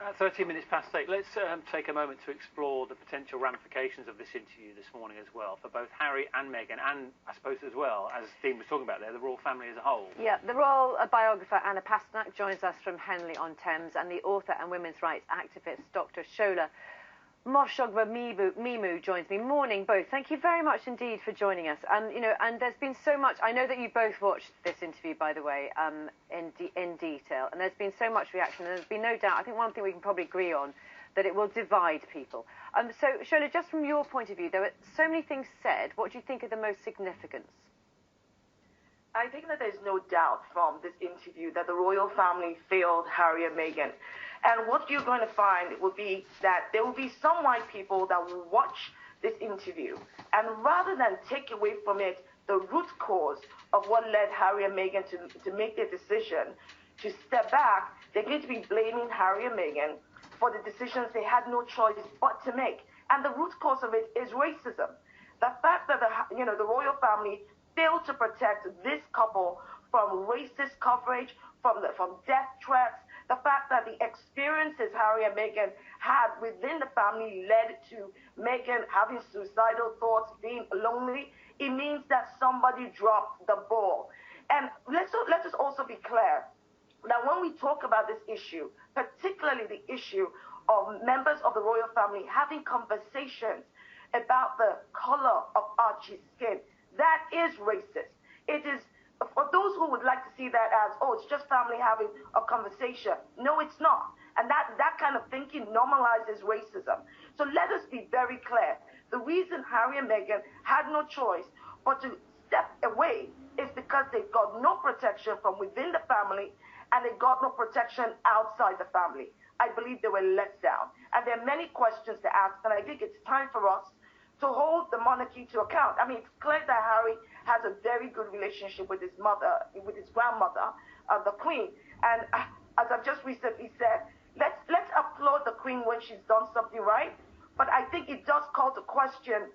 At 13 minutes past 8, let's take a moment to explore the potential ramifications of this interview this morning as well, for both Harry and Meghan, and I suppose as well, as Dean was talking about there, the royal family as a whole. Yeah, the royal biographer Anna Pasternak joins us from Henley-on-Thames, and the author and women's rights activist Dr. Shola Mos-Shogbamimu joins me. Morning, both. Thank you very much indeed for joining us. And there's been so much. I know that you both watched this interview, by the way, in detail, and there's been so much reaction. And there's been no doubt. I think one thing we can probably agree on, that it will divide people. So, Shola, just from your point of view, there were so many things said. What do you think are the most significant? I think that there's no doubt from this interview that the royal family failed Harry and Meghan. And what you're going to find will be that there will be some white people that will watch this interview, and rather than take away from it the root cause of what led Harry and Meghan to make their decision to step back, they're going to be blaming Harry and Meghan for the decisions they had no choice but to make. And the root cause of it is racism. The fact that the royal family failed to protect this couple from racist coverage, from death threats, the fact that the experiences Harry and Meghan had within the family led to Meghan having suicidal thoughts, being lonely, it means that somebody dropped the ball. And let's just also be clear that when we talk about this issue, particularly the issue of members of the royal family having conversations about the color of Archie's skin, that is racist. It is. For those who would like to see that as, oh, it's just family having a conversation. No, it's not. And that kind of thinking normalizes racism. So let us be very clear. The reason Harry and Meghan had no choice but to step away is because they got no protection from within the family, and they got no protection outside the family. I believe they were let down. And there are many questions to ask, and I think it's time for us to hold the monarchy to account. I mean, it's clear that Harry has a very good relationship with his mother, with his grandmother, the Queen. And as I've just recently said, let's applaud the Queen when she's done something right. But I think it does call to question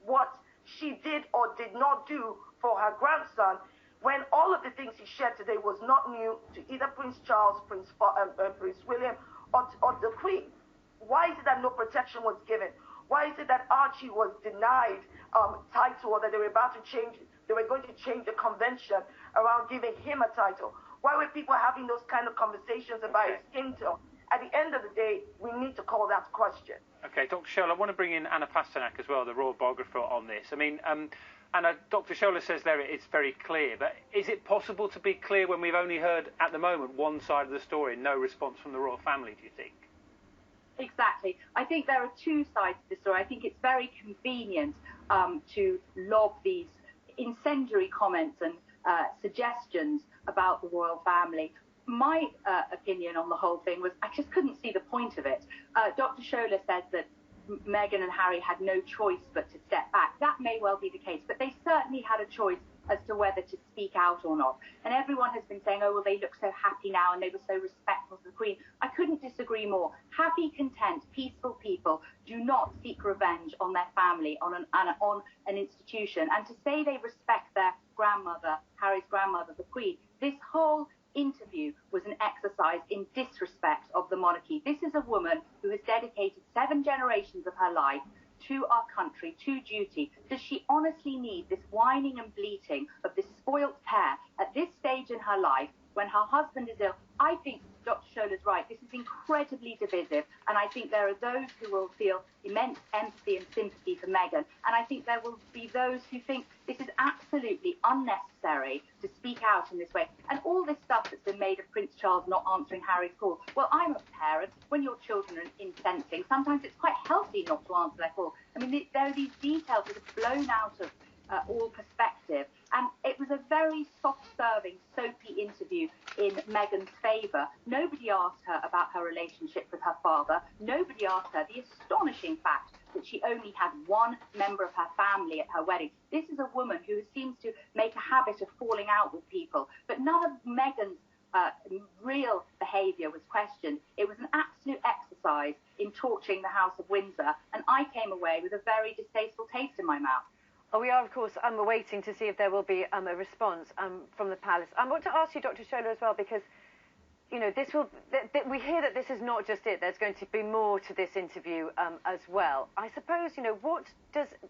what she did or did not do for her grandson, when all of the things he shared today was not new to either Prince Charles, Prince William, or the Queen. Why is it that no protection was given? Why is it that Archie was denied title, or that they were going to change the convention around giving him a title? Why were people having those kind of conversations about his skin tone? At the end of the day, we need to call that question. Okay, Dr. Shola, I want to bring in Anna Pasternak as well, the royal biographer, on this. I mean, Anna, Dr. Shola says there it's very clear, but is it possible to be clear when we've only heard, at the moment, one side of the story, no response from the royal family, do you think? Exactly. I think there are two sides to the story. I think it's very convenient to lob these incendiary comments and suggestions about the royal family. My opinion on the whole thing was I just couldn't see the point of it. Dr. Shola says that Meghan and Harry had no choice but to step back. That may well be the case, but they certainly had a choice as to whether to speak out or not. And everyone has been saying, oh, well, they look so happy now and they were so respectful to the Queen. I couldn't disagree more. Happy, content, peaceful people do not seek revenge on their family, on an institution. And to say they respect their grandmother, Harry's grandmother, the Queen, this whole interview was an exercise in disrespect of the monarchy. This is a woman who has dedicated 7 generations of her life to our country, to duty. Does she honestly need this whining and bleating of this spoilt pair at this stage in her life when her husband is ill? I think Dr. Shola's right. This is incredibly divisive, and I think there are those who will feel immense empathy and sympathy for Meghan, and I think there will be those who think this is absolutely unnecessary to speak out in this way. And all this stuff that's been made of Prince Charles not answering Harry's call. Well, I'm a parent. When your children are incensing, sometimes it's quite healthy not to answer their call. I mean, there are these details that are blown out of all perspective. And it was a very soft-serving, soapy interview in Meghan's favour. Nobody asked her about her relationship with her father. Nobody asked her the astonishing fact that she only had one member of her family at her wedding. This is a woman who seems to make a habit of falling out with people. But none of Meghan's real behaviour was questioned. It was an absolute exercise in torching the House of Windsor. And I came away with a very distasteful taste in my mouth. Oh, we are, of course, waiting to see if there will be a response from the palace. I want to ask you, Dr. Shola, as well, because this will. We hear that this is not just it. There's going to be more to this interview as well. I suppose,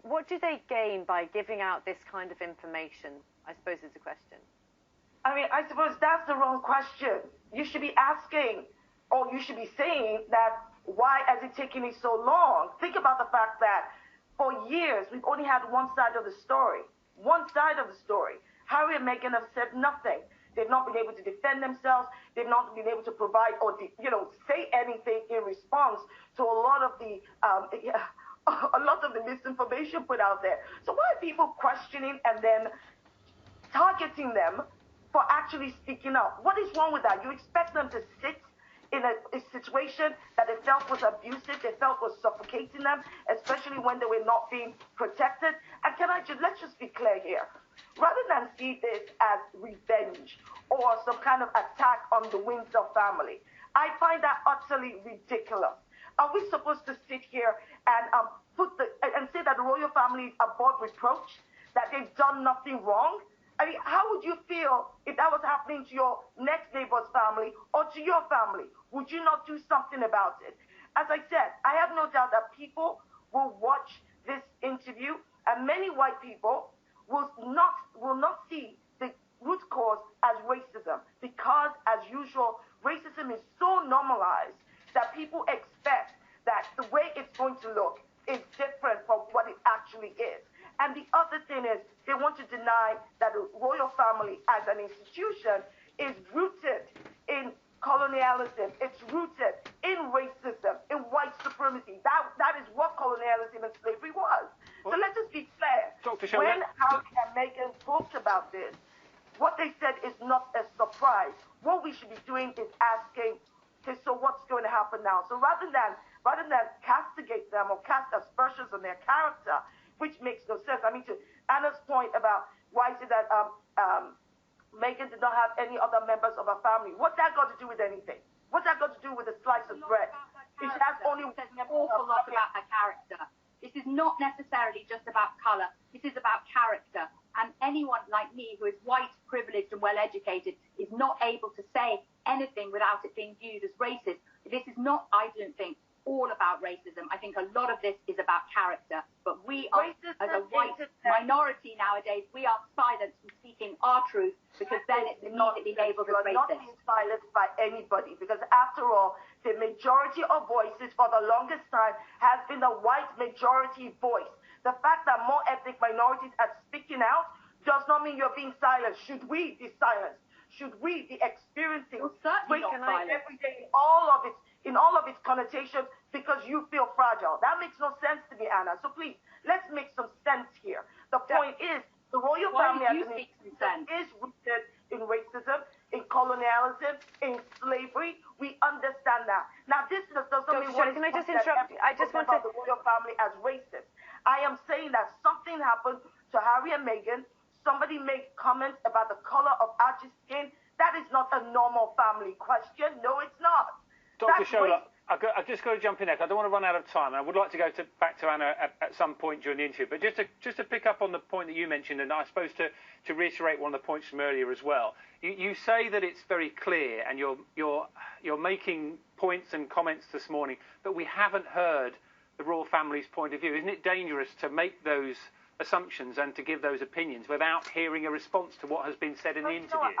what do they gain by giving out this kind of information? I suppose is the question. I mean, I suppose that's the wrong question. You should be asking, or you should be saying that, why has it taken me so long? Think about the fact that for years we've only had one side of the story. One side of the story. Harry and Meghan have said nothing. They've not been able to defend themselves. They've not been able to provide or say anything in response to a lot of the misinformation put out there. So why are people questioning and then targeting them for actually speaking up? What is wrong with that? You expect them to sit in a situation that they felt was abusive, they felt was suffocating them, especially when they were not being protected. And let's just be clear here. Rather than see this as revenge or some kind of attack on the Windsor family, I find that utterly ridiculous. Are we supposed to sit here and say that the royal family is above reproach, that they've done nothing wrong? I mean, how would you feel if that was happening to your next neighbor's family or to your family? Would you not do something about it? As I said, I have no doubt that people will watch this interview, and many white people will not see the root cause as racism, because, as usual, racism is so normalized that people expect that the way it's going to look is different from what it actually is. And the other thing is, they want to deny that the royal family as an institution is rooted in colonialism. It's rooted in racism, in white supremacy. That is what colonialism and slavery was. So let's just be clear. Dr. Shola, when Harry and Meghan talked about this, what they said is not a surprise. What we should be doing is asking, okay, so what's going to happen now? So rather than castigate them or cast aspersions on their character, which makes no sense. I mean, to Anna's point about why is it that Meghan did not have any other members of her family. What's that got to do with anything? What's that got to do with a slice of bread? It has only an awful lot about her character. This is not necessarily just about colour. This is about character. And anyone like me who is white, privileged and well-educated is not able to say anything without it being viewed as racist. This is not, I don't think, all about racism. I think a lot of this is about character. But we are, as a white minority nowadays, we are silenced from speaking our truth because then it's immediately labelled as racist. You are not being silenced by anybody because, after all, the majority of voices for the longest time has been the white majority voice. The fact that more ethnic minorities are speaking out does not mean you're being silenced. Should we be silenced? Should we be experiencing racism every day in all of its connotations because you feel fragile? That makes no sense to me, Anna. So please, let's make some sense here. The point is, the royal family as an institution is rooted in racism, in colonialism, in slavery. We understand that. Now, this doesn't mean can I just interrupt? I just want to the royal family as racist. I am saying that something happened to Harry and Meghan. Somebody made comments about the color of Archie's skin. That is not a normal family question. No, it's not. Dr. Shola, I've just got to jump in there. I don't want to run out of time. I would like to go back to Anna at some point during the interview. But just to pick up on the point that you mentioned, and I suppose to reiterate one of the points from earlier as well. You say that it's very clear, and you're making points and comments this morning, but we haven't heard the royal family's point of view. Isn't it dangerous to make those assumptions and to give those opinions without hearing a response to what has been said in the interview?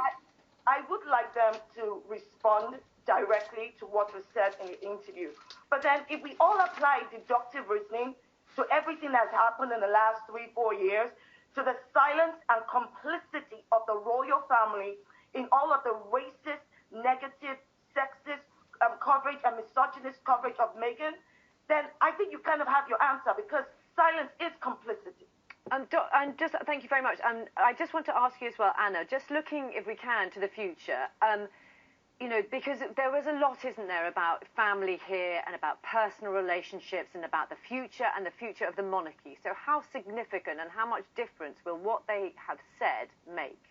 I would like them to respond directly to what was said in the interview. But then if we all apply deductive reasoning to everything that's happened in the last 3-4 years, to the silence and complicity of the royal family in all of the racist, negative, sexist coverage and misogynist coverage of Meghan, then I think you kind of have your answer, because silence is complicity. And thank you very much. I just want to ask you as well, Anna, just looking, if we can, to the future, because there was a lot, isn't there, about family here and about personal relationships and about the future and the future of the monarchy. So how significant and how much difference will what they have said make?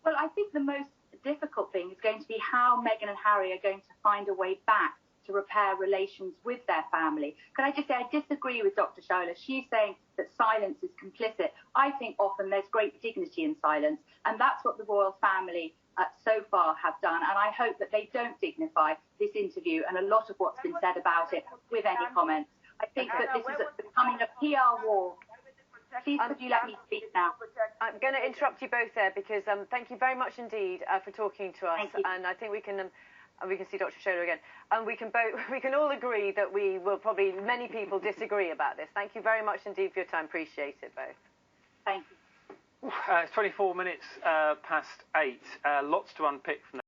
Well, I think the most difficult thing is going to be how Meghan and Harry are going to find a way back to repair relations with their family. Can I just say I disagree with Dr. Shola. She's saying that silence is complicit. I think often there's great dignity in silence, and that's what the royal family so far have done, and I hope that they don't dignify this interview and a lot of what's been said about it with any comments. I think that this is becoming a PR war. Please, could you let me speak now? I'm going to interrupt you both there because thank you very much indeed for talking to us, and I think we can see Dr. Shola again, and we can all agree that many people disagree about this. Thank you very much indeed for your time. Appreciate it both. Thank you. It's 24 minutes past 8. Lots to unpick from